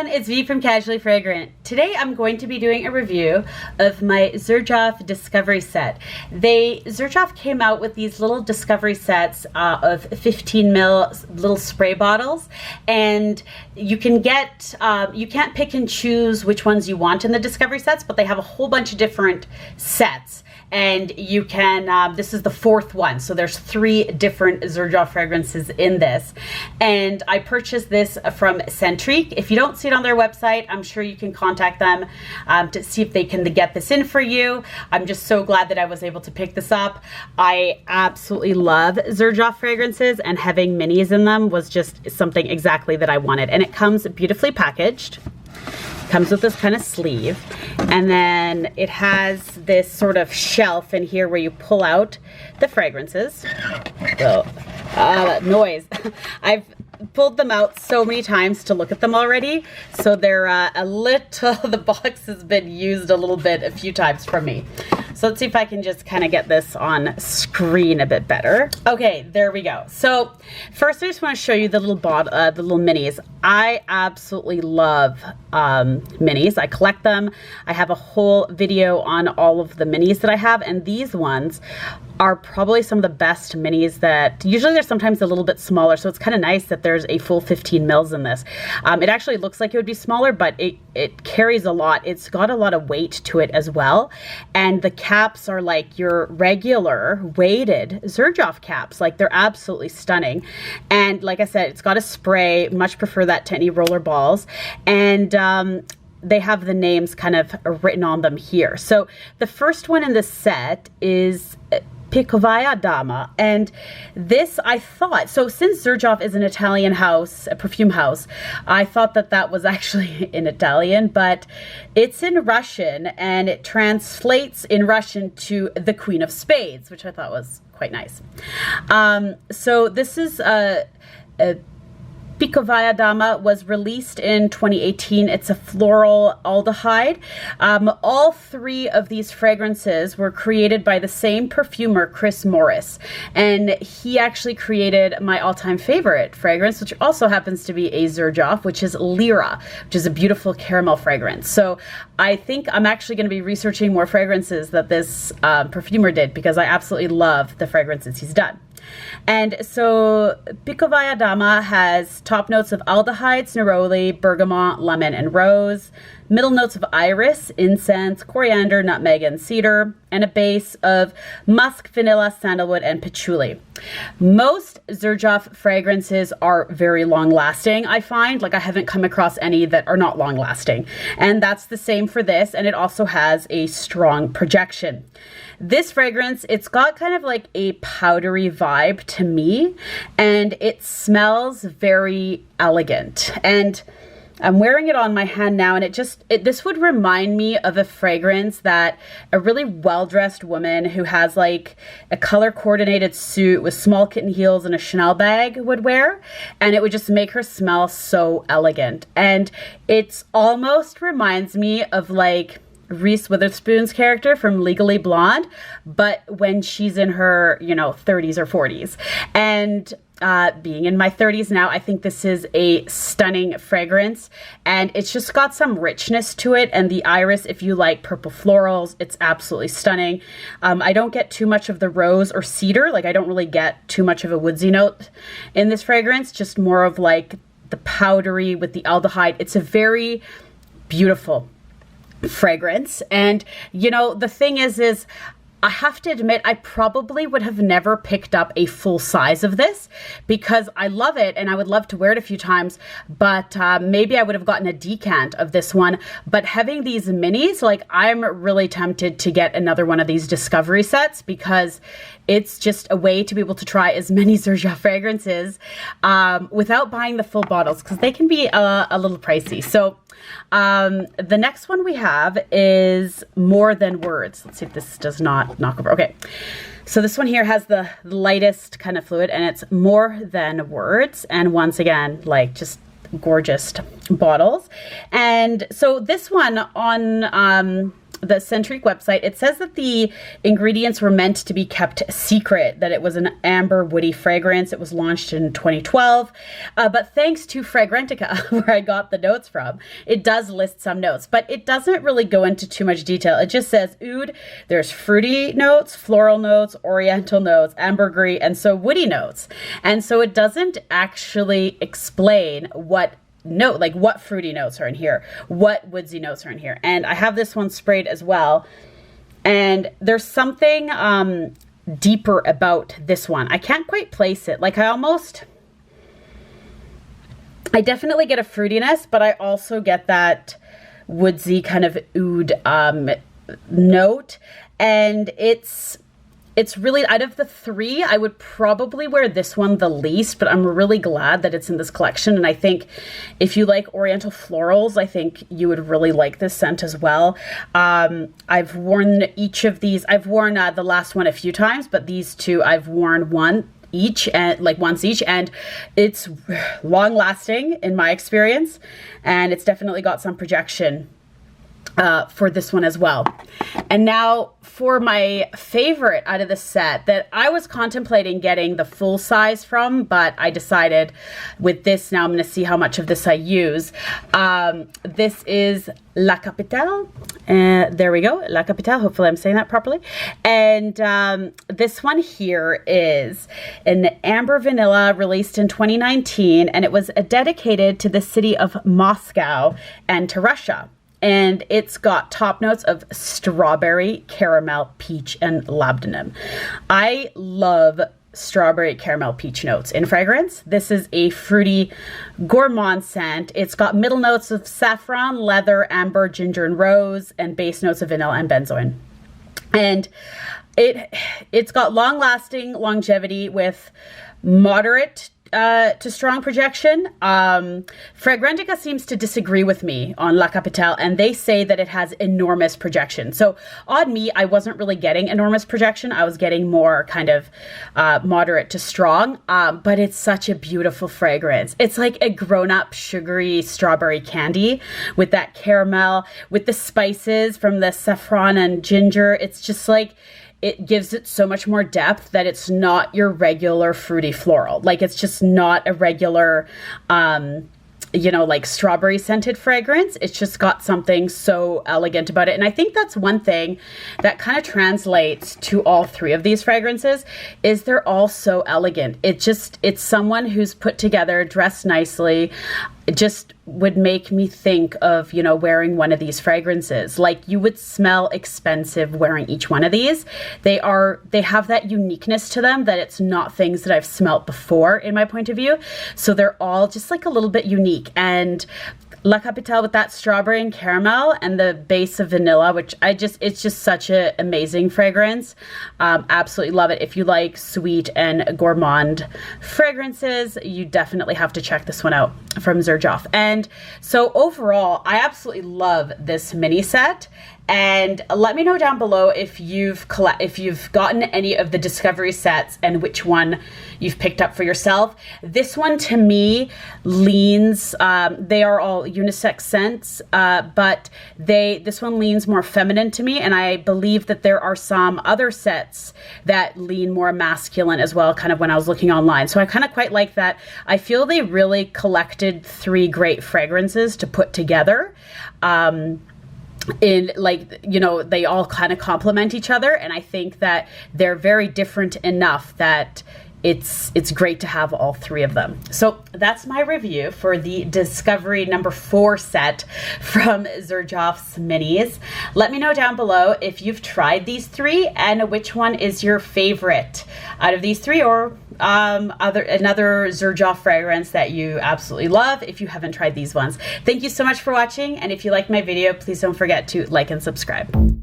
everyone, it's V from Casually Fragrant. Today I'm going to be doing a review of my Zerjoff Discovery Set. Zerjoff came out with these little discovery sets of 15 ml little spray bottles, and you can get, you can't pick and choose which ones you want in the discovery sets, but they have a whole bunch of different sets. And you can, this is the fourth one, so there's 3 different Zerjoff fragrances in this. And I purchased this from Scentrique. If you don't see it on their website, I'm sure you can contact them to see if they can get this in for you. I'm just so glad that I was able to pick this up. I absolutely love Zerjoff fragrances, and having minis in them was just something exactly that I wanted. And it comes beautifully packaged. Comes with this kind of sleeve, and then it has this sort of shelf in here where you pull out the fragrances. So, that noise. I've pulled them out so many times to look at them already, so they're a little, the box has been used a few times from me. So let's see if I can just kind of get this on screen a bit better. Okay, there we go. So first I just want to show you the little minis. I absolutely love minis. I collect them. I have a whole video on all of the minis that I have, and these ones are probably some of the best minis that, usually they're sometimes a little bit smaller, so it's kind of nice that there's a full 15 mils in this. It actually looks like it would be smaller, but it carries a lot. It's got a lot of weight to it as well, and the caps are like your regular weighted Zerjoff caps. Like, they're absolutely stunning. And like I said, it's got a spray. Much prefer that to any roller balls. And they have the names kind of written on them here. So the first one in the set is Pikovaya Dama, and this, I thought, so since Zerjoff is an Italian house, a perfume house, I thought that that was actually in Italian, but it's in Russian, and it translates in Russian to the Queen of Spades, which I thought was quite nice. So this is a Pikovaya Dama, was released in 2018. It's a floral aldehyde. All 3 of these fragrances were created by the same perfumer, Chris Morris, and he actually created my all-time favorite fragrance, which also happens to be a Zerjoff, which is Lyra, which is a beautiful caramel fragrance. So I think I'm actually going to be researching more fragrances that this perfumer did, because I absolutely love the fragrances he's done. And so Pikovaya Dama has top notes of aldehydes, neroli, bergamot, lemon, and rose, middle notes of iris, incense, coriander, nutmeg, and cedar, and a base of musk, vanilla, sandalwood, and patchouli. Most Zerjoff fragrances are very long lasting, I find. Like, I haven't come across any that are not long lasting. And that's the same for this, and it also has a strong projection. This fragrance, it's got kind of like a powdery vibe to me, and it smells very elegant. And I'm wearing it on my hand now, and this would remind me of a fragrance that a really well-dressed woman who has like a color-coordinated suit with small kitten heels and a Chanel bag would wear, and it would just make her smell so elegant. And it's almost reminds me of like Reese Witherspoon's character from Legally Blonde, but when she's in her, 30s or 40s. And being in my 30s now, I think this is a stunning fragrance, and it's just got some richness to it. And the iris, if you like purple florals, it's absolutely stunning. I don't get too much of the rose or cedar. Like, I don't really get too much of a woodsy note in this fragrance, just more of like the powdery with the aldehyde. It's a very beautiful fragrance. And the thing is I have to admit, I probably would have never picked up a full size of this, because I love it and I would love to wear it a few times, but maybe I would have gotten a decant of this one. But having these minis, like, I'm really tempted to get another one of these discovery sets, because it's just a way to be able to try as many Zerjoff fragrances without buying the full bottles, because they can be a little pricey. So the next one we have is More Than Words. Let's see if this does not knock over. Okay, so this one here has the lightest kind of fluid, and it's More Than Words. And once again, like, just gorgeous bottles. And so this one on the Scentrique website, it says that the ingredients were meant to be kept secret, that it was an amber woody fragrance. It was launched in 2012. But thanks to Fragrantica, where I got the notes from, it does list some notes, but it doesn't really go into too much detail. It just says oud, there's fruity notes, floral notes, oriental notes, ambergris, and so woody notes. And so it doesn't actually explain what note, like what fruity notes are in here, what woodsy notes are in here. And I have this one sprayed as well, and there's something deeper about this one. I can't quite place it. Like I definitely get a fruitiness, but I also get that woodsy kind of oud note. And it's really, out of the three, I would probably wear this one the least, but I'm really glad that it's in this collection. And I think if you like oriental florals, I think you would really like this scent as well. I've worn each of these. I've worn the last one a few times, but these two I've worn once each, and it's long lasting in my experience, and it's definitely got some projection for this one as well. And now for my favorite out of the set that I was contemplating getting the full size from, but I decided with this, now I'm going to see how much of this I use. This is La Capitale. There we go, La Capitale. Hopefully I'm saying that properly. And this one here is an amber vanilla released in 2019, and it was dedicated to the city of Moscow and to Russia. And it's got top notes of strawberry, caramel, peach, and labdanum. I love strawberry, caramel, peach notes in fragrance. This is a fruity gourmand scent. It's got middle notes of saffron, leather, amber, ginger, and rose, and base notes of vanilla and benzoin. And it's got long-lasting longevity with moderate to strong projection. Fragrantica seems to disagree with me on La Capitale, and they say that it has enormous projection. So on me, I wasn't really getting enormous projection. I was getting more kind of moderate to strong, but it's such a beautiful fragrance. It's like a grown-up sugary strawberry candy with that caramel, with the spices from the saffron and ginger. It's just like, it gives it so much more depth that it's not your regular fruity floral. Like it's just not a regular, you know, like strawberry scented fragrance. It's just got something so elegant about it. And I think that's one thing that kind of translates to all three of these fragrances, is they're all so elegant. It's someone who's put together, dressed nicely. It just would make me think of, you know, wearing one of these fragrances. Like you would smell expensive wearing each one of these. They have that uniqueness to them that it's not things that I've smelt before in my point of view. So they're all just like a little bit unique. And La Capitale with that strawberry and caramel and the base of vanilla, which it's just such an amazing fragrance. Absolutely love it. If you like sweet and gourmand fragrances, you definitely have to check this one out from Zerjoff. And so overall, I absolutely love this mini set. And let me know down below if you've gotten any of the discovery sets and which one you've picked up for yourself. This one to me leans, they are all unisex scents, but this one leans more feminine to me. And I believe that there are some other sets that lean more masculine as well, kind of when I was looking online. So I kind of quite like that. I feel they really collected three great fragrances to put together. In like, you know, they all kind of complement each other, and I think that they're very different enough that it's great to have all three of them. So that's my review for the Discovery number 4 set from Zerjoff's Minis. Let me know down below if you've tried these three and which one is your favorite out of these three, or another Zerjoff fragrance that you absolutely love if you haven't tried these ones. Thank you so much for watching, and if you liked my video, please don't forget to like and subscribe.